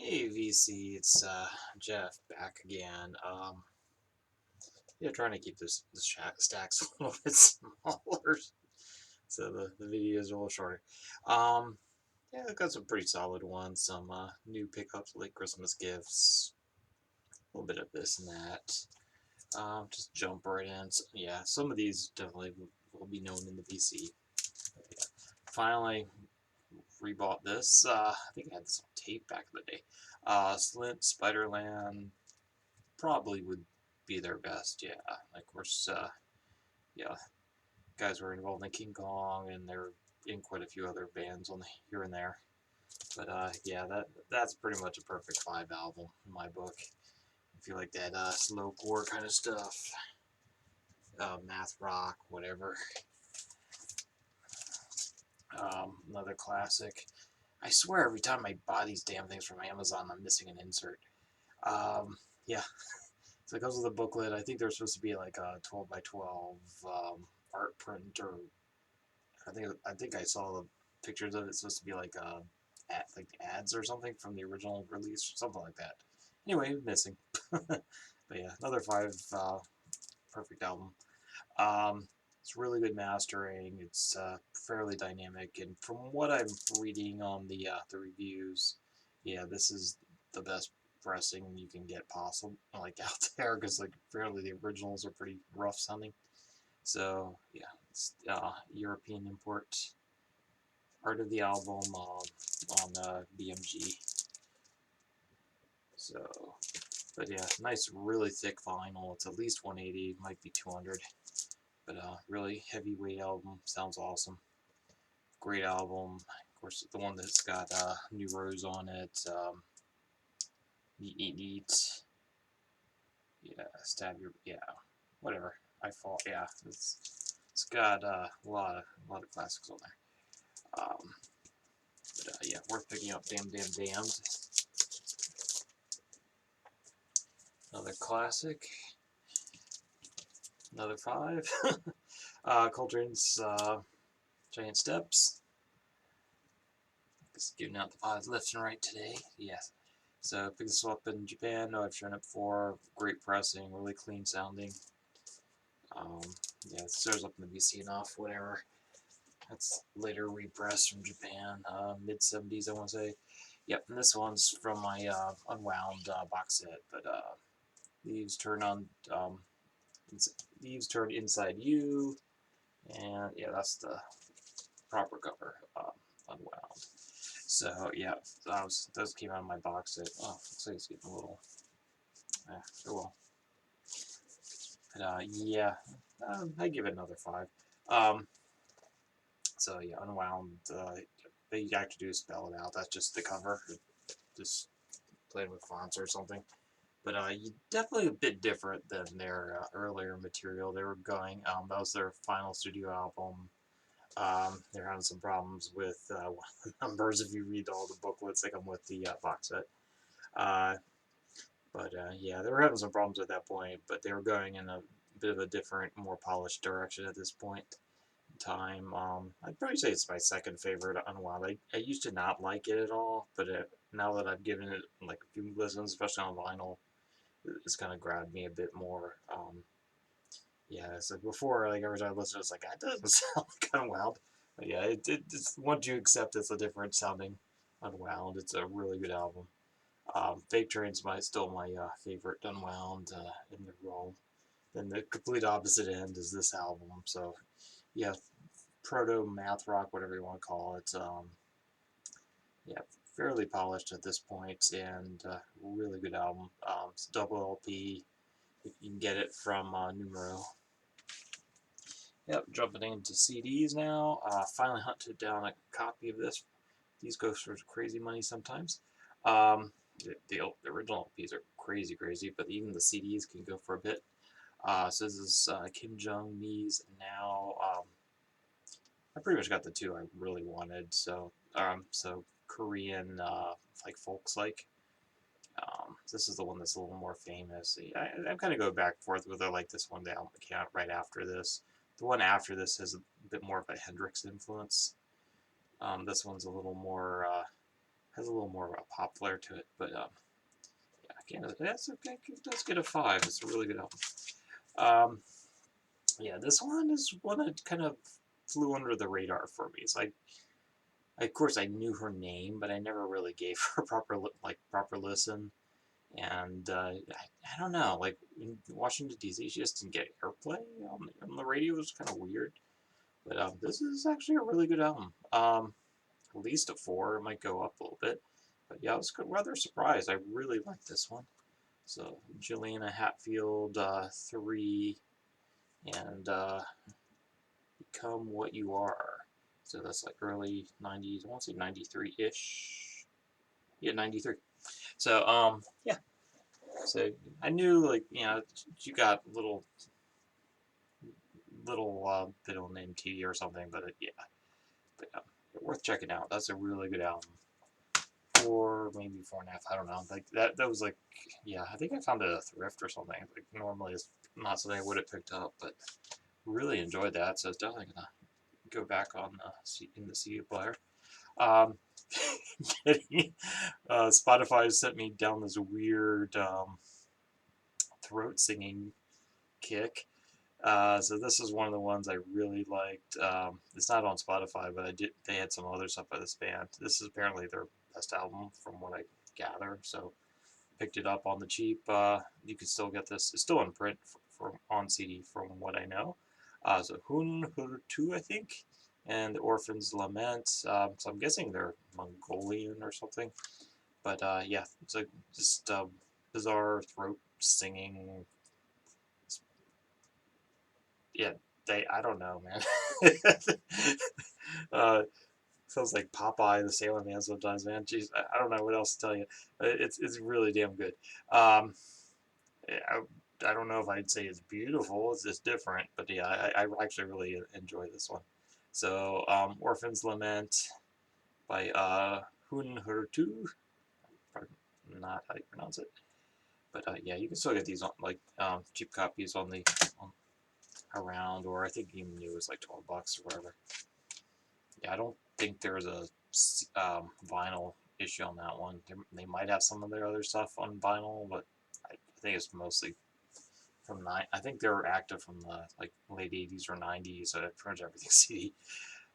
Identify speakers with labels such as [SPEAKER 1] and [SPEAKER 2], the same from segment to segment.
[SPEAKER 1] Hey VC, it's Jeff back again. Yeah, trying to keep this stacks a little bit smaller, so the videos are a little shorter. Um, yeah, I got some pretty solid ones. Some new pickups, like Christmas gifts, a little bit of this and that. Just jump right in. So, yeah, some of these definitely will be known in the VC. Yeah. Finally, rebought this. I think I had this on tape back in the day. Slint, Spiderland, probably would be their best. Yeah, of course. Yeah, guys were involved in King Kong, and they're in quite a few other bands on the here and there. But yeah, that's pretty much a perfect vibe album in my book. If you like that slowcore kind of stuff, math rock, whatever. Another classic. I swear every time I buy these damn things from Amazon, I'm missing an insert. Yeah, so it comes with a booklet. I think they're supposed to be like a 12 by 12 art print, or I think I saw the pictures of it. It's supposed to be like like ads or something from the original release, something like that. Anyway, missing. But yeah, another five perfect album. It's really good mastering. It's fairly dynamic, and from what I'm reading on the reviews, yeah, this is the best pressing you can get possible, like out there, because like fairly the originals are pretty rough sounding. So yeah, it's European import, part of the album on BMG. So, but yeah, nice, really thick vinyl. It's at least 180, might be 200. But really heavyweight album, sounds awesome. Great album. Of course, the one that's got New Rose on it. Neat, neat, neat. Yeah, stab your, yeah, whatever. I fall. Yeah, it's got a lot of classics on there. But yeah, worth picking up. Damn, damn, damned. Another classic. Another five. Coltrane's Giant Steps. Just giving out the fives left and right today. Yes. So pick this up in Japan. No, I've shown it before. Great pressing, really clean sounding. Um, yeah, it shows up in the BC enough. Whatever. That's later repressed from Japan, mid 70s, I want to say. Yep, and this one's from my Unwound box set. But leaves turn on. Leaves turn inside you, and yeah, that's the proper cover. Unwound. So yeah, those came out of my box set. Oh, looks like it's getting a little. Oh well. But yeah, I give it another five. Um, so yeah, Unwound. They actually do spell it out. That's just the cover. Just playing with fonts or something. But definitely a bit different than their earlier material. They were going. That was their final studio album. They're having some problems with numbers if you read all the booklets that come with the box set. Uh, but yeah, they were having some problems at that point, but they were going in a bit of a different, more polished direction at this point in time. I'd probably say it's my second favorite Unwound. I used to not like it at all, but now that I've given it like a few listens, especially on vinyl, it's kind of grabbed me a bit more. Yeah, so before, like every time I listened, it's like, that doesn't sound like Unwound. But yeah, it's once you accept it's a different sounding Unwound, it's a really good album. Fake Train's still my favorite Unwound in the role. Then the complete opposite end is this album. So yeah, proto math rock, whatever you want to call it. Yeah, fairly polished at this point, and really good album. It's a double LP. You can get it from Numero. Yep, jumping into CDs now. Finally hunted down a copy of this. These go for crazy money sometimes. Um, the original LPs are crazy, crazy, but even the CDs can go for a bit. So this is Jong Knees now. I pretty much got the two I really wanted. So Korean like folks like. This is the one that's a little more famous. I'm kind of go back and forth whether I like this one down account right after this. The one after this has a bit more of a Hendrix influence. This one's a little more has has a little more of a pop flair to it, but yeah, again, that's okay. Let's get a 5. It's a really good album. Yeah, this one is one that kind of flew under the radar for me. It's like, of course, I knew her name, but I never really gave her proper listen. And I don't know, like in Washington D.C., she just didn't get airplay on the radio. It was kind of weird. But this is actually a really good album. At least a 4. It might go up a little bit. But yeah, I was rather surprised. I really like this one. So Juliana Hatfield, 3, and Become What You Are. So that's like early 90s. I want to say 93-ish. Yeah, 93. So yeah. So I knew, like, you got little bit on MTV or something, but yeah, but, worth checking out. That's a really good album. 4, maybe 4.5. I don't know. Like that was like, yeah, I think I found it at a thrift or something. Like normally it's not something I would have picked up, but really enjoyed that. So it's definitely gonna go back on in the CD player. Spotify sent me down this weird throat singing kick. So this is one of the ones I really liked. It's not on Spotify, but they had some other stuff by this band. This is apparently their best album from what I gather. So picked it up on the cheap. You can still get this. It's still in print on CD from what I know. So Hun Hur Tu, I think, and The Orphan's Lament. So I'm guessing they're Mongolian or something. But yeah, it's like just bizarre throat singing. Yeah, I don't know, man. Sounds like Popeye the Sailor Man sometimes, man. Jeez, I don't know what else to tell you. It's really damn good. I don't know if I'd say it's beautiful. It's just different, but yeah, I actually really enjoy this one. So, Orphan's Lament by Hun Hurtu. Not how you pronounce it, but yeah, you can still get these on like cheap copies on the around, or I think even new is like $12 or whatever. Yeah, I don't think there's a vinyl issue on that one. They might have some of their other stuff on vinyl, but I think it's mostly from I think they were active from the like late 80s or 90s. So pretty much everything CD.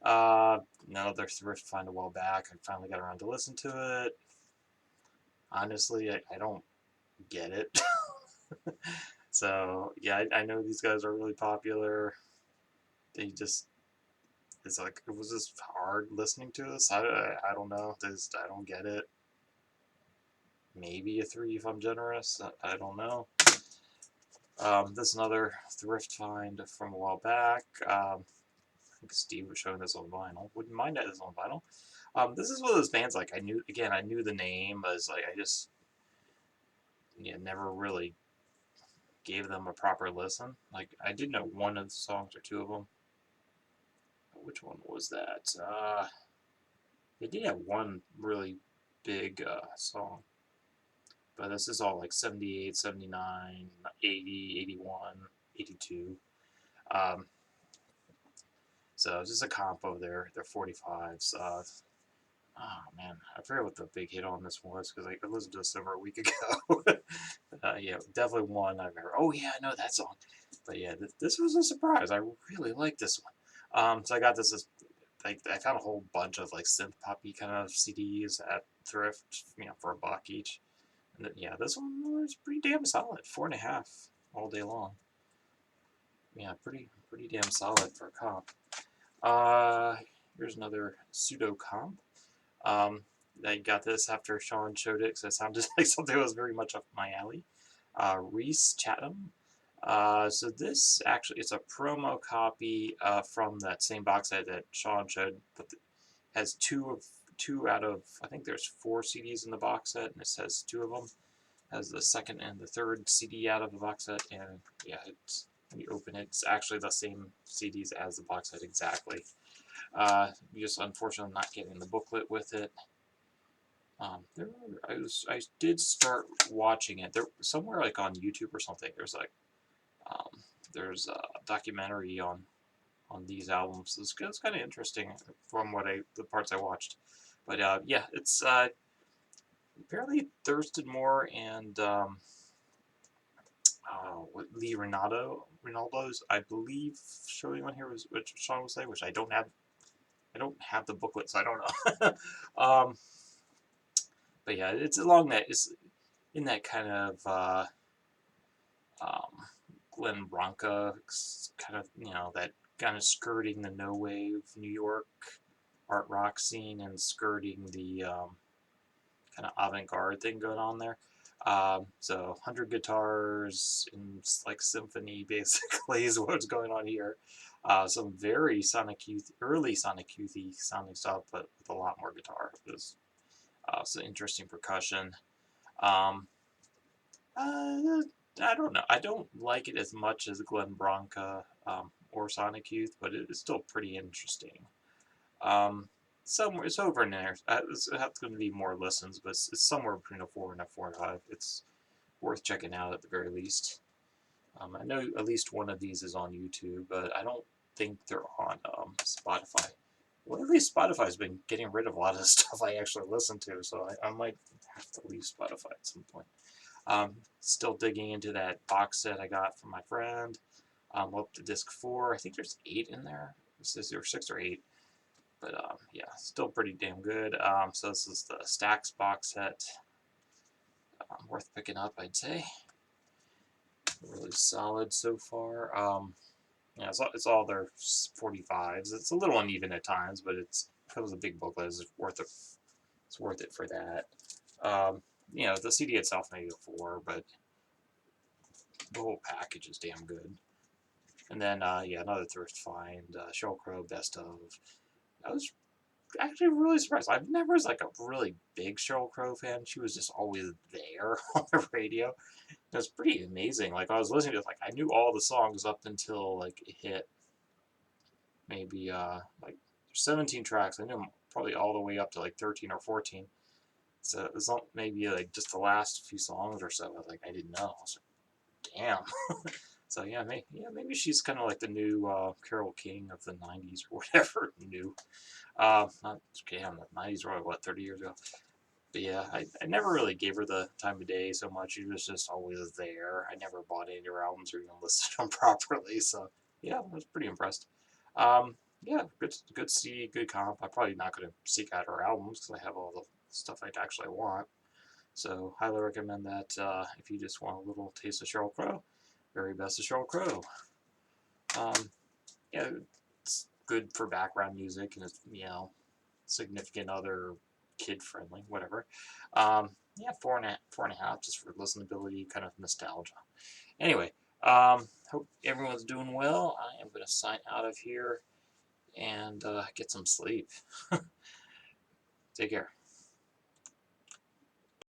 [SPEAKER 1] Another Thrift Find a while back. I finally got around to listen to it. Honestly, I don't get it. So yeah, I know these guys are really popular. They just It's like, it was just hard listening to this. I don't know. I don't get it. Maybe a 3 if I'm generous. I don't know. This is another Thrift Find from a while back. I think Steve was showing this on vinyl. Wouldn't mind that this on vinyl. This is one of those bands, like, I knew the name, but it's like, I just, never really gave them a proper listen. Like, I did know one of the songs or 2 of them. Which one was that? They did have one really big song, but this is all like 78, 79, 80, 81, 82. So it's just a comp of their 45s. Oh man, I forget what the big hit on this was because I listened to this over a week ago. Yeah, definitely one I remember. Oh yeah, I know that song. But yeah, this was a surprise. I really like this one. So I got this. I found a whole bunch of like synth poppy kind of CDs at thrift, for $1 each. And then, yeah, this one was pretty damn solid. 4.5 all day long. Yeah, pretty damn solid for a comp. Here's another pseudo comp. I got this after Sean showed it because it sounded like something that was very much up my alley. Reese Chatham. So this actually, it's a promo copy from that same box set that Sean showed, but has two out of, I think there's 4 CDs in the box set, and it says 2 of them. Has the second and the third CD out of the box set, and yeah, when you open it, it's actually the same CDs as the box set exactly. Just unfortunately not getting the booklet with it. I did start watching it. There somewhere like on YouTube or something. There's a documentary on these albums. It's kind of interesting from the parts I watched. But yeah, it's apparently thirsted more, and what Lee Ronaldo's, I believe, showing on here was what Sean was saying, which I don't have. I don't have the booklet, so I don't know. But yeah, it's along that. It's in that kind of um, Glen Branca kind of, that kind of skirting the no wave New York art rock scene and skirting the kind of avant-garde thing going on there. So 100 guitars and like symphony basically is what's going on here. Some very Sonic Youth, early Sonic Youthy sounding stuff, but with a lot more guitar. There's some interesting percussion. Um, I don't know. I don't like it as much as Glen Branca or Sonic Youth, but it is still pretty interesting. Um, Somewhere it's over in there. It's going to be more listens, but it's somewhere between a 4 and a 4.5. It's worth checking out at the very least. I know at least one of these is on YouTube, but I don't think they're on Spotify. Well, at least Spotify's been getting rid of a lot of the stuff I actually listen to, so I might have to leave Spotify at some point. Still digging into that box set I got from my friend. Up to disc 4. I think there's 8 in there. It says there were 6 or 8. But yeah, still pretty damn good. So this is the Stax box set. Worth picking up, I'd say. Really solid so far. Yeah, it's all their 45s. It's a little uneven at times, but because of the big booklet, it's worth it. It's worth it for that. The CD itself maybe a 4, but the whole package is damn good. And then yeah, another Thrift Find, Sheryl Crow Best of. I was actually really surprised. I've never was like a really big Sheryl Crow fan. She was just always there on the radio. It was pretty amazing. Like I was listening to it, like I knew all the songs up until like it hit maybe like 17 tracks. I knew them probably all the way up to like 13 or 14. So it was maybe like just the last few songs or so. I was like, I didn't know. I was like, damn. So maybe she's kind of like the new Carole King of the '90s or whatever. New, not damn, the '90s were what 30 years ago. But yeah, I never really gave her the time of day so much. She was just always there. I never bought any of her albums or even listened to them properly. So yeah, I was pretty impressed. Yeah, good CD, good comp. I'm probably not going to seek out her albums because I have all the stuff I actually want. So highly recommend that if you just want a little taste of Sheryl Crow. Very best of Sheryl Crow. Um, yeah, it's good for background music and it's significant other, kid friendly, whatever. Yeah, 4.5 just for listenability, kind of nostalgia. Anyway, hope everyone's doing well. I am going to sign out of here and get some sleep. Take care.